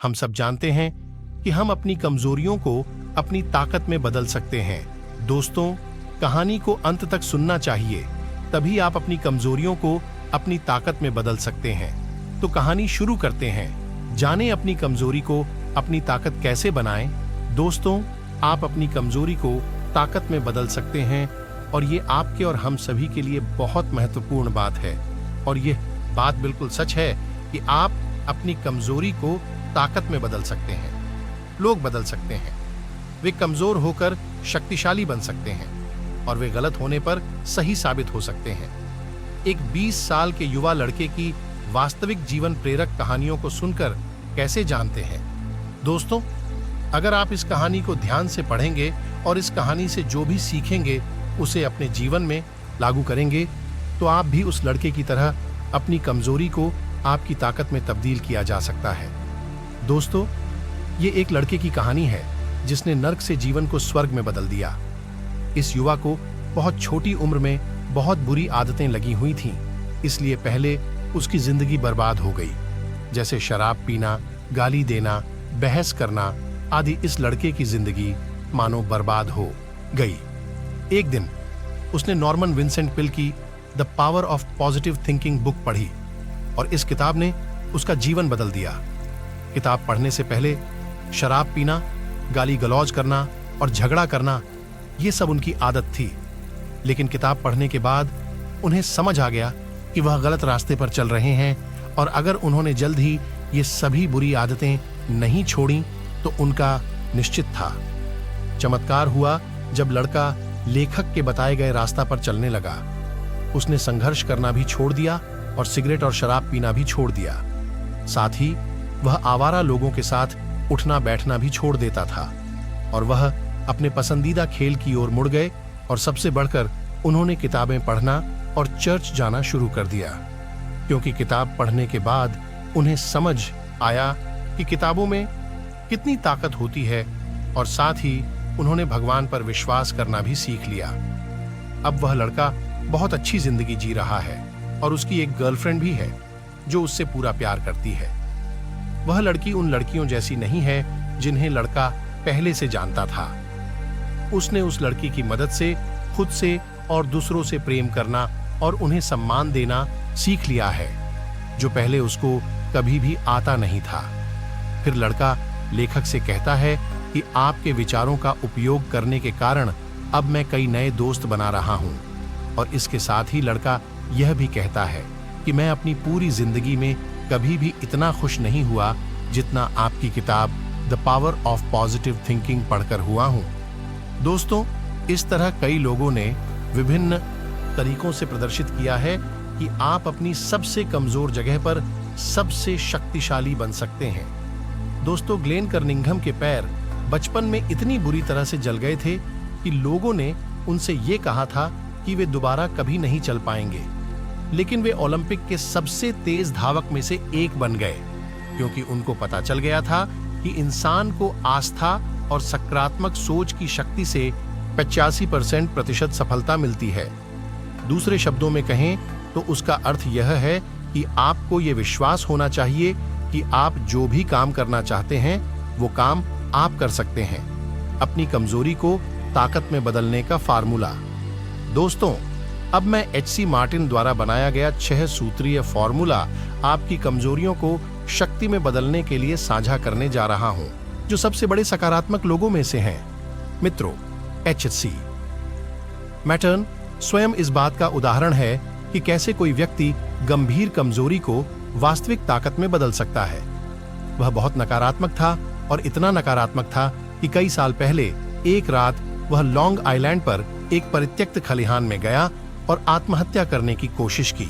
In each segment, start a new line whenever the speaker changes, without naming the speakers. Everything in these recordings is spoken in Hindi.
हम सब जानते हैं कि हम अपनी कमजोरियों को अपनी ताकत में बदल सकते हैं। दोस्तों, कहानी को अंत तक सुनना चाहिए, तभी आप अपनी कमजोरियों को अपनी ताकत में बदल सकते हैं। तो कहानी शुरू करते हैं। जानें अपनी कमजोरी को अपनी ताकत कैसे बनाएं। दोस्तों, आप अपनी कमजोरी को ताकत में बदल सकते हैं और ये आपके और हम सभी के लिए बहुत महत्वपूर्ण बात है। और ये बात बिल्कुल सच है कि आप अपनी कमजोरी को ताकत में बदल सकते हैं। लोग बदल सकते हैं, वे कमजोर होकर शक्तिशाली बन सकते हैं और वे गलत होने पर सही साबित हो सकते हैं। एक 20 साल के युवा लड़के की वास्तविक जीवन प्रेरक कहानियों को सुनकर कैसे जानते हैं? दोस्तों, अगर आप इस कहानी को ध्यान से पढ़ेंगे और इस कहानी से जो भी सीखेंगे उसे अपने जीवन में लागू करेंगे, तो आप भी उस लड़के की तरह अपनी कमजोरी को आपकी ताकत में तब्दील किया जा सकता है। दोस्तों, ये एक लड़के की कहानी है जिसने नर्क से जीवन को स्वर्ग में बदल दिया। इस युवा को बहुत छोटी उम्र में बहुत बुरी आदतें लगी हुई थीं, इसलिए पहले उसकी जिंदगी बर्बाद हो गई, जैसे शराब पीना, गाली देना, बहस करना आदि। इस लड़के की जिंदगी मानो बर्बाद हो गई। एक दिन उसने नॉर्मन विंसेंट पिल की the power of positive thinking book पढ़ी और इस किताब ने उसका जीवन बदल दिया। किताब पढ़ने से पहले शराब पीना, गाली गलौज करना और झगड़ा करना ये सब उनकी आदत थी, लेकिन किताब पढ़ने के बाद उन्हें समझ आ गया कि वह गलत रास्ते पर चल रहे हैं और अगर उन्होंने जल्द ही ये सभी बुरी आदतें नहीं छोड़ी तो उनका निश्चित था। चमत्कार हुआ जब लड़का लेखक के बताए गए रास्ता पर चलने लगा। उसने संघर्ष करना भी छोड़ दिया और सिगरेट और शराब पीना भी छोड़ दिया। साथ ही वह आवारा लोगों के साथ उठना बैठना भी छोड़ देता था और वह अपने पसंदीदा खेल की ओर मुड़ गए और सबसे बढ़कर उन्होंने किताबें पढ़ना और चर्च जाना शुरू कर दिया, क्योंकि किताब पढ़ने के बाद उन्हें समझ आया कि किताबों में कितनी ताकत होती है और साथ ही उन्होंने भगवान पर विश्वास करना भी सीख लिया। अब वह लड़का बहुत अच्छी जिंदगी जी रहा है और उसकी एक गर्लफ्रेंड भी है जो उससे पूरा प्यार करती है। वह लड़की उन लड़कियों जैसी नहीं है जिन्हें लड़का पहले से जानता था। उसने उस लड़की की मदद से खुद से और दूसरों से प्रेम करना और उन्हें सम्मान देना सीख लिया है, जो पहले उसको कभी भी आता नहीं था। फिर लड़का लेखक से कहता है कि आपके विचारों का उपयोग करने के कारण अब मैं कई नए दोस्त बना रहा हूं, और इसके साथ ही लड़का यह भी कहता है कि मैं अपनी पूरी जिंदगी में कभी भी इतना खुश नहीं हुआ जितना आपकी किताब the power of positive thinking पढ़कर हुआ हूं। दोस्तों, इस तरह कई लोगों ने विभिन्न तरीकों से प्रदर्शित किया है कि आप अपनी सबसे कमजोर जगह पर सबसे शक्तिशाली बन सकते हैं। दोस्तों, ग्लेन कर्निंघम के पैर बचपन में इतनी बुरी तरह से जल गए थे कि लोगों ने उनसे ये कहा था कि वे दोबारा कभी नहीं चल पाएंगे, लेकिन वे ओलंपिक के सबसे तेज धावक में से एक बन गए, क्योंकि उनको पता चल गया था कि इंसान को आस्था और सकारात्मक सोच की शक्ति से 85% सफलता मिलती है। दूसरे शब्दों में कहें तो उसका अर्थ यह है कि आपको यह विश्वास होना चाहिए कि आप जो भी काम करना चाहते हैं वो काम आप कर सकते हैं। अपनी कमजोरी को ताकत में बदलने का फार्मूला। दोस्तों, अब मैं एच.सी. मार्टिन द्वारा बनाया गया 6 सूत्रीय फार्मूला आपकी कमजोरियों को शक्ति में बदलने के लिए साझा करने जा रहा हूं, जो सबसे बड़े सकारात्मक लोगों में से हैं। मित्रों, एच.सी. मैटर्न स्वयं इस बात का उदाहरण है कि कैसे कोई व्यक्ति गंभीर कमजोरी को वास्तविक ताकत में बदल सकता है। वह बहुत नकारात्मक था और इतना नकारात्मक था कि कई साल पहले एक रात वह लॉन्ग आइलैंड पर एक परित्यक्त खलिहान में गया और आत्महत्या करने की कोशिश की।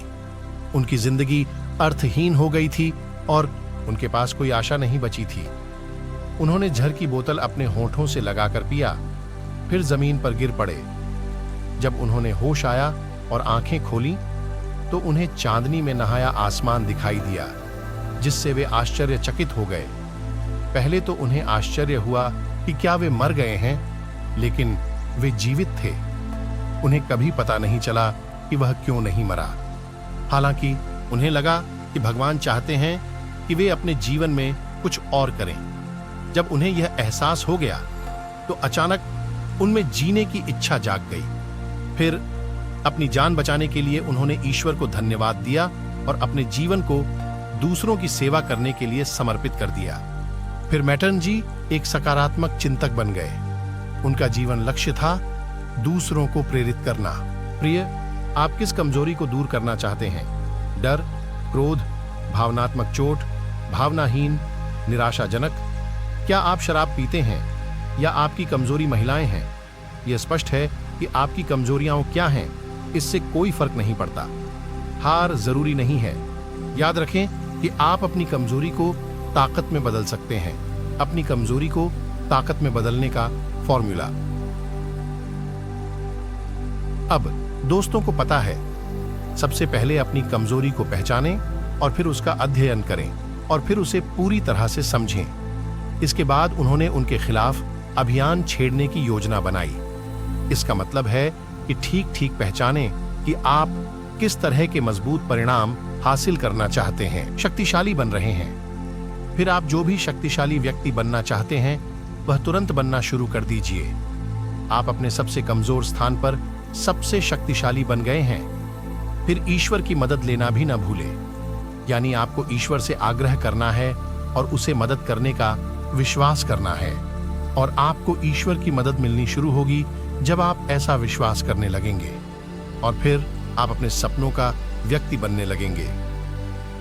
उनकी जिंदगी अर्थहीन हो गई थी और उनके पास कोई आशा नहीं बची थी। उन्होंने जहर की बोतल अपने होठों से लगाकर पिया, फिर जमीन पर गिर पड़े। जब उन्होंने होश आया और आंखें खोली तो उन्हें चांदनी में नहाया आसमान दिखाई दिया, जिससे वे आश्चर्यचकित हो गए। पहले तो उन्हें आश्चर्य हुआ कि क्या वे मर गए हैं, लेकिन वे जीवित थे। उन्हें कभी पता नहीं चला कि वह क्यों नहीं मरा। हालांकि उन्हें लगा कि भगवान चाहते हैं कि वे अपने जीवन में कुछ और करें। जब उन्हें यह एहसास हो गया तो अचानक उनमें जीने की इच्छा जाग गई। फिर अपनी जान बचाने के लिए उन्होंने ईश्वर को धन्यवाद दिया और अपने जीवन को दूसरों की सेवा करने के लिए समर्पित कर दिया। फिर मैटर्न जी एक सकारात्मक चिंतक बन गए। उनका जीवन लक्ष्य था दूसरों को प्रेरित करना। प्रिय, आप किस कमजोरी को दूर करना चाहते हैं? डर, क्रोध, भावनात्मक चोट, भावनाहीन, निराशाजनक? क्या आप शराब पीते हैं या आपकी कमजोरी महिलाएं हैं? यह स्पष्ट है कि आपकी कमजोरियां क्या हैं, इससे कोई फर्क नहीं पड़ता। हार जरूरी नहीं है। याद रखें कि आप अपनी कमजोरी को ताकत में बदल सकते हैं। अपनी कमजोरी को ताकत में बदलने का फॉर्मूला। अब दोस्तों को पता है, सबसे पहले अपनी कमजोरी को पहचानें और फिर उसका अध्ययन करें और फिर उसे पूरी तरह से समझें। इसके बाद उन्होंने उनके खिलाफ अभियान छेड़ने की योजना बनाई। इसका मतलब है कि ठीक पहचानें कि आप किस तरह के मजबूत परिणाम हासिल करना चाहते हैं, शक्तिशाली बन रहे हैं। फिर आप जो भी शक्तिशाली व्यक्ति बनना चाहते हैं वह तुरंत बनना शुरू कर दीजिए। आप अपने सबसे कमजोर स्थान पर सबसे शक्तिशाली बन गए हैं। फिर ईश्वर की मदद लेना भी न भूलें। यानी आपको ईश्वर से आग्रह करना है और उसे मदद करने का विश्वास करना है, और आपको ईश्वर की मदद मिलनी शुरू होगी जब आप ऐसा विश्वास करने लगेंगे, और फिर आप अपने सपनों का व्यक्ति बनने लगेंगे।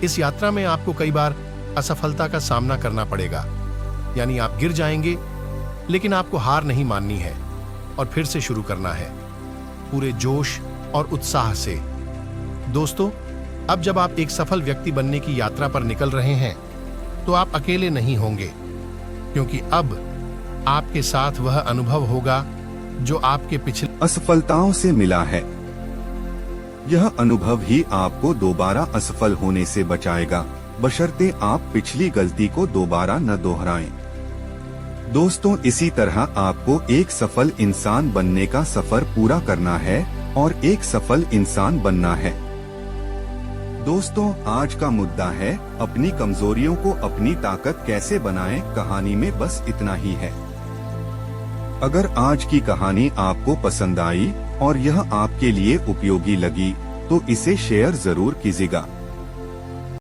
इस यात्रा में आपको कई बार असफलता का सामना करना पड़ेगा, यानी आप गिर जाएंगे, लेकिन आपको हार नहीं माननी है और फिर से शुरू करना है पूरे जोश और उत्साह से। दोस्तों, अब जब आप एक सफल व्यक्ति बनने की यात्रा पर निकल रहे हैं तो आप अकेले नहीं होंगे, क्योंकि अब आपके साथ वह अनुभव होगा जो आपके पिछले
असफलताओं से मिला है। यह अनुभव ही आपको दोबारा असफल होने से बचाएगा, बशर्ते आप पिछली गलती को दोबारा न दोहराएं। दोस्तों, इसी तरह आपको एक सफल इंसान बनने का सफर पूरा करना है और एक सफल इंसान बनना है। दोस्तों, आज का मुद्दा है अपनी कमजोरियों को अपनी ताकत कैसे बनाएं। कहानी में बस इतना ही है। अगर आज की कहानी आपको पसंद आई और यह आपके लिए उपयोगी लगी तो इसे शेयर जरूर कीजिएगा।